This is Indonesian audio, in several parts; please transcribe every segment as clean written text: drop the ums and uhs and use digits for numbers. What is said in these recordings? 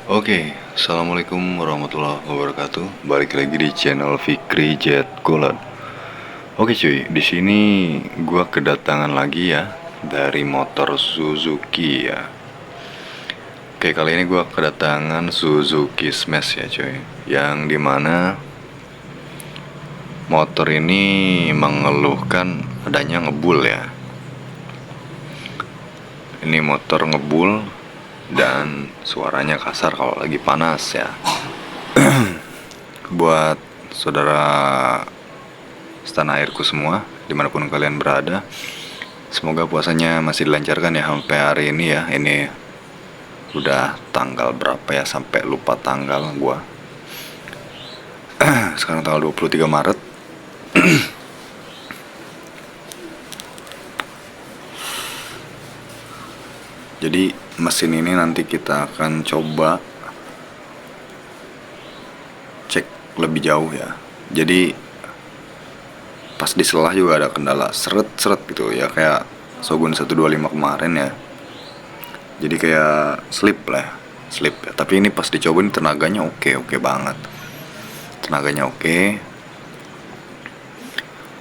Oke, assalamualaikum warahmatullahi wabarakatuh. Balik lagi di channel Fikri Jet Golan. Oke cuy, di sini gua kedatangan lagi ya dari motor Suzuki ya. Oke, kali ini gua kedatangan Suzuki Smash ya cuy, yang dimana motor ini mengeluhkan adanya ngebul ya. Ini motor ngebul dan suaranya kasar kalau lagi panas ya. Buat saudara setanah airku semua dimanapun kalian berada, semoga puasanya masih dilancarkan ya sampai hari ini ya. Ini udah tanggal berapa ya, sampai lupa tanggal gua. Sekarang tanggal 23 Maret. Jadi mesin ini nanti kita akan coba cek lebih jauh ya. Jadi pas diselah juga ada kendala seret-seret gitu ya, kayak Shogun 125 kemarin ya. Jadi kayak slip lah, slip ya. Tapi ini pas dicobain tenaganya oke banget. Tenaganya oke.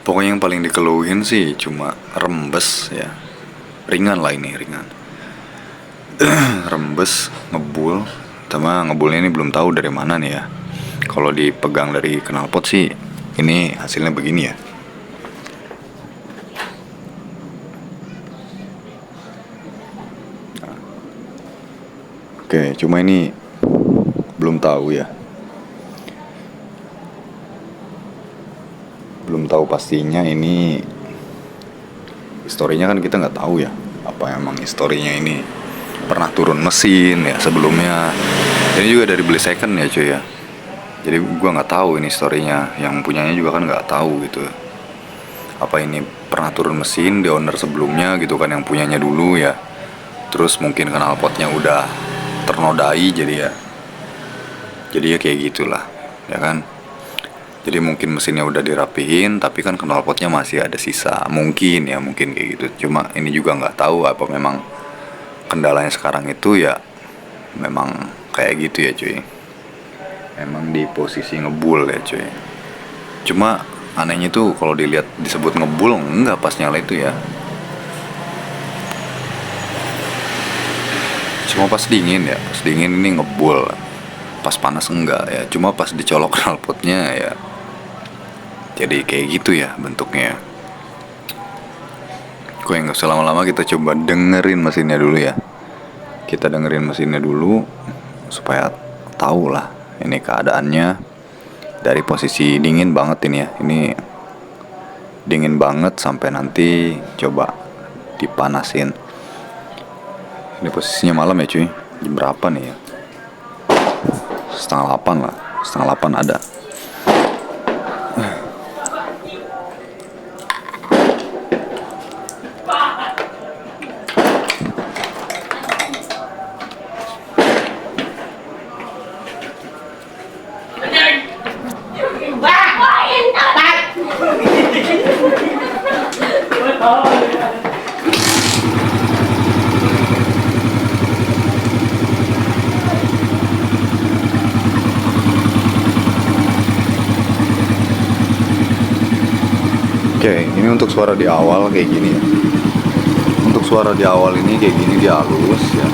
Pokoknya yang paling dikeluhin sih cuma rembes ya. Ringan lah ini, ringan. Rembes, ngebul. Sama ngebulnya ini belum tahu dari mana nih ya. Kalau dipegang dari knalpot sih ini hasilnya begini ya. Oke, cuma ini belum tahu ya. Belum tahu pastinya ini historinya, kan kita nggak tahu ya. Apa emang historinya ini pernah turun mesin ya sebelumnya. Ini juga dari beli second ya cuy ya. Jadi gua nggak tahu ini historinya. Yang punyanya juga kan nggak tahu gitu. Apa ini pernah turun mesin di owner sebelumnya gitu kan, yang punyanya dulu ya. Terus mungkin knalpotnya udah ternodai jadi ya kayak gitulah ya kan. Jadi mungkin mesinnya udah dirapihin tapi kan knalpotnya masih ada sisa, mungkin kayak gitu. Cuma ini juga nggak tahu apa memang kendalanya sekarang itu ya memang kayak gitu ya cuy. Emang di posisi ngebul ya cuy. Cuma anehnya tuh kalau dilihat disebut ngebul enggak pas nyala itu ya. Cuma pas dingin ya, pas dingin ini ngebul. Pas panas enggak ya, cuma pas dicolok knalpotnya ya jadi kayak gitu ya bentuknya. Kok nggak usah lama-lama, kita coba dengerin mesinnya dulu ya. Kita dengerin mesinnya dulu supaya tahu lah ini keadaannya dari posisi dingin banget ini ya. Ini dingin banget sampai nanti coba dipanasin. Ini posisinya malam ya cuy. Jam berapa nih ya? Setengah 8 lah. Setengah 8 ada. Oke, ini untuk suara di awal kayak gini ya. Untuk suara di awal ini kayak gini, dia halus ya.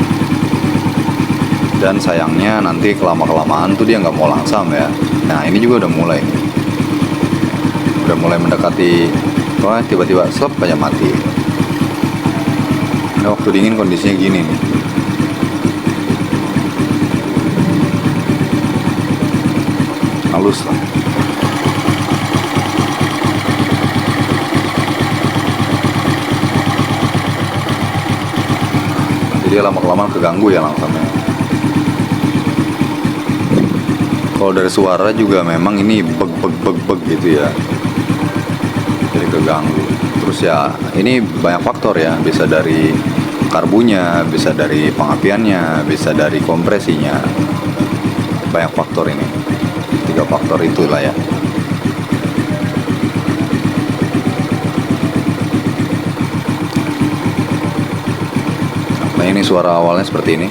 Dan sayangnya nanti kelama-kelamaan tuh dia nggak mau langsam ya. Nah ini juga udah mulai nih. Udah mulai mendekati, wah tiba-tiba slep aja mati. Nah waktu dingin kondisinya gini nih. Halus lah. Dia lama-kelamaan keganggu ya langsamnya. Kalau dari suara juga memang ini beg gitu ya, jadi keganggu. Terus ya ini banyak faktor ya, bisa dari karbunya, bisa dari pengapiannya, bisa dari kompresinya. Banyak faktor ini, 3 faktor itulah ya. Nah ini suara awalnya seperti ini.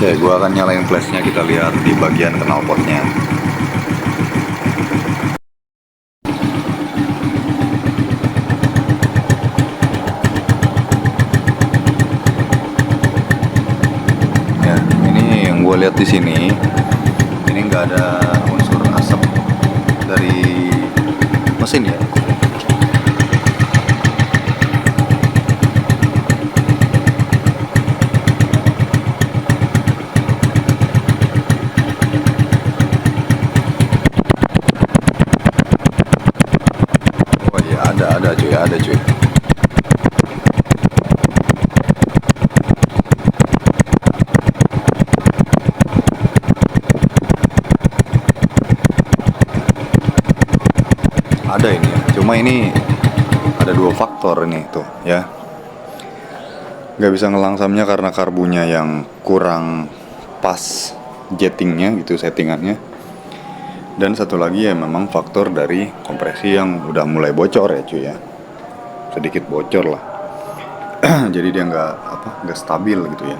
Oke, gua akan nyalain flashnya, kita lihat di bagian knalpotnya. Ya, ini yang gua lihat di sini. Ini nggak ada unsur asap dari mesin ya. Oh iya, ada cuy, ada cuy. Ada ini ya. Cuma ini ada dua faktor ini tuh ya. Nggak bisa ngelangsamnya karena karbunya yang kurang pas jettingnya gitu, settingannya. Dan satu lagi ya memang faktor dari kompresi yang udah mulai bocor ya cuy ya. Sedikit bocor lah. Jadi dia nggak stabil gitu ya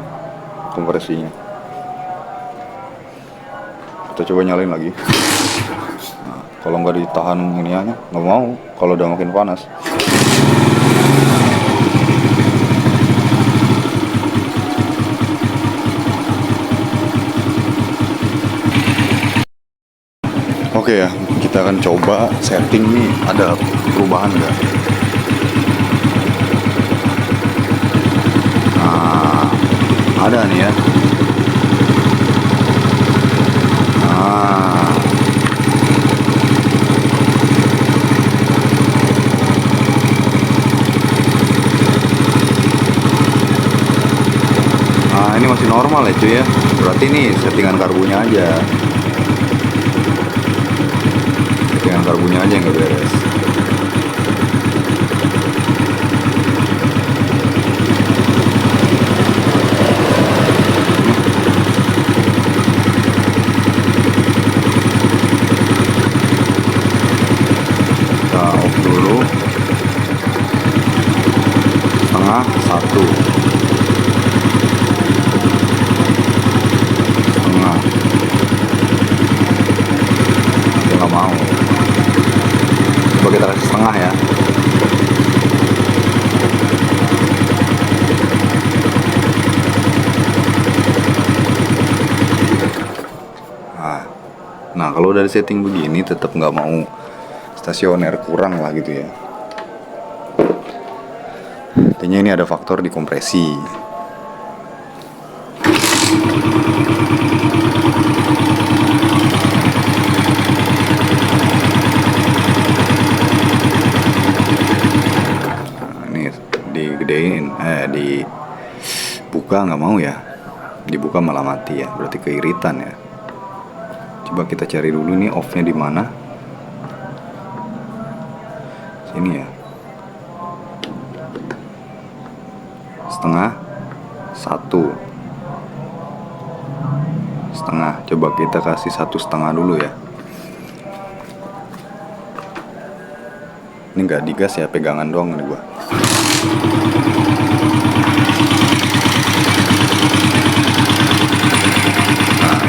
kompresinya. Kita coba nyalain lagi. Nah, kalau nggak ditahan iniannya nggak mau. Kalau udah makin panas. Oke ya, kita akan coba setting nih, ada perubahan nggak? Nah, ada nih ya. Nah, ini masih normal ya cuy ya. Berarti ini settingan karbunya aja. Settingan karbunya aja yang nggak beres. Kita off dulu. Setengah satu. Setengah. Dia nggak mau. Coba kita kasih setengah ya. Nah, kalau dari setting begini tetap nggak mau stasioner, kurang lah gitu ya. Artinya ini ada faktor di kompresi. Nah, ini digedein, dibuka nggak mau ya. Dibuka malah mati ya, berarti keiritan ya. Coba kita cari dulu nih off-nya di mana. Sini ya. Setengah satu. Setengah. Coba kita kasih 1,5 dulu ya. Ini nggak digas ya, pegangan doang nih gua.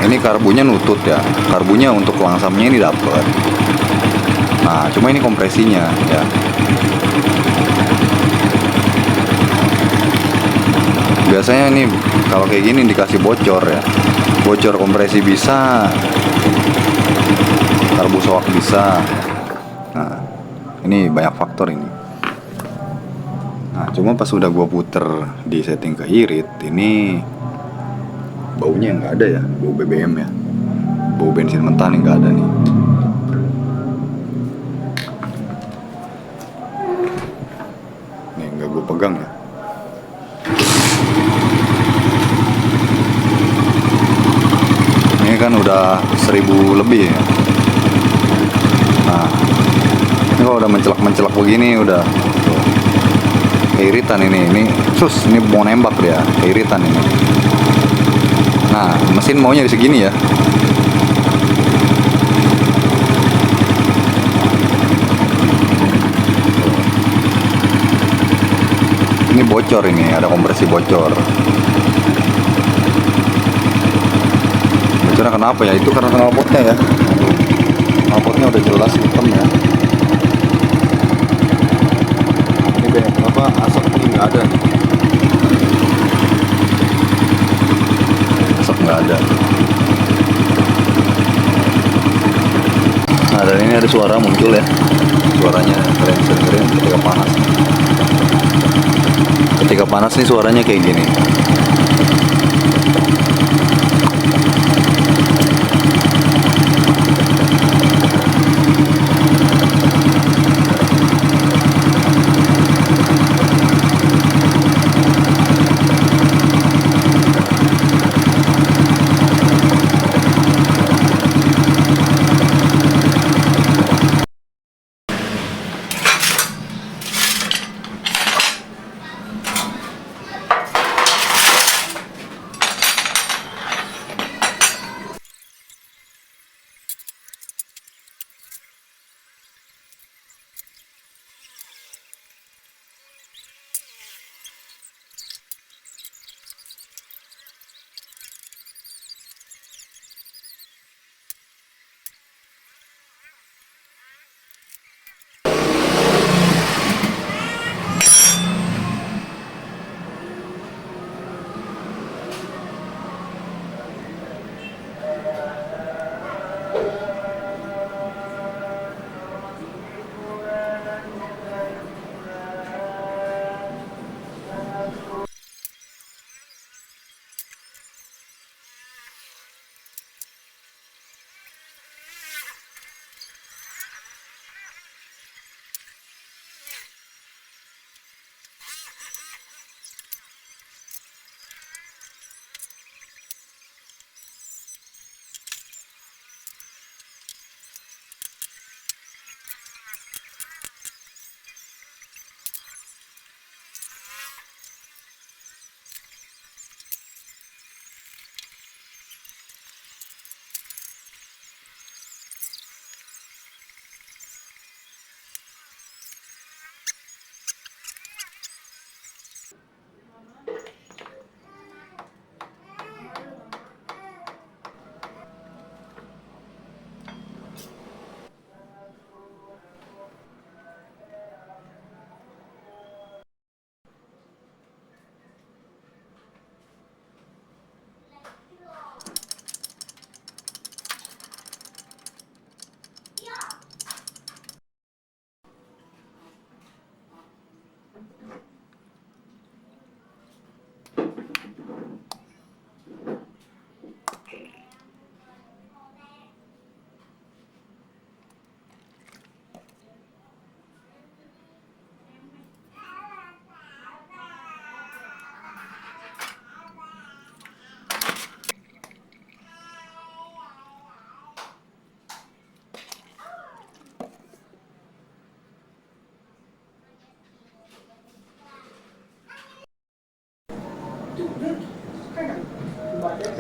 Ini karbunya nutut ya, karbunya untuk langsamnya ini dapet. Nah, cuma ini kompresinya ya. Biasanya nih kalau kayak gini dikasih bocor ya, bocor kompresi bisa, karbu soak bisa. Nah, ini banyak faktor ini. Nah, cuma pas udah gua puter di setting ke irit, ini baunya nggak ada ya, bau BBM ya, bau bensin mentah nih nggak ada nih. Nih nggak gue pegang ya. Ini kan udah 1000 lebih ya. Nah, ini kalau udah mencelak begini udah keiritan ini mau nembak dia, keiritan ini. Nah, mesin maunya di segini ya. Ini bocor, ini ada kompresi bocor. kira kenapa ya, itu karena knalpotnya ya. Knalpotnya udah jelas hitam ya. Ini deh, apa asap ini nggak ada nih. Asap nggak ada. Nah, dan ini ada suara muncul ya. Suaranya kalian bisa dengerin ketika panas. Ketika panas nih suaranya kayak gini.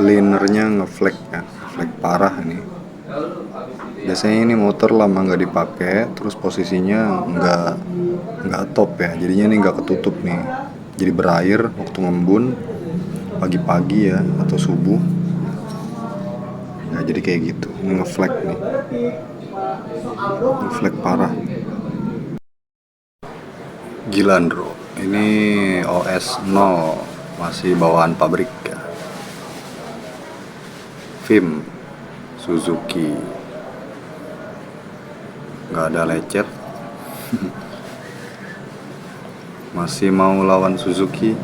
Linernya ngeflek ya, ngeflek parah ini. Biasanya ini motor lama nggak dipakai, terus posisinya nggak top ya, jadinya ini nggak ketutup nih, jadi berair waktu ngembun pagi-pagi ya atau subuh. Nah jadi kayak gitu, ini ngeflek nih, ngeflek parah. Gilandro, ini OS 0, masih bawaan pabrik ya. VIM Suzuki, nggak ada lecet. Masih mau lawan Suzuki.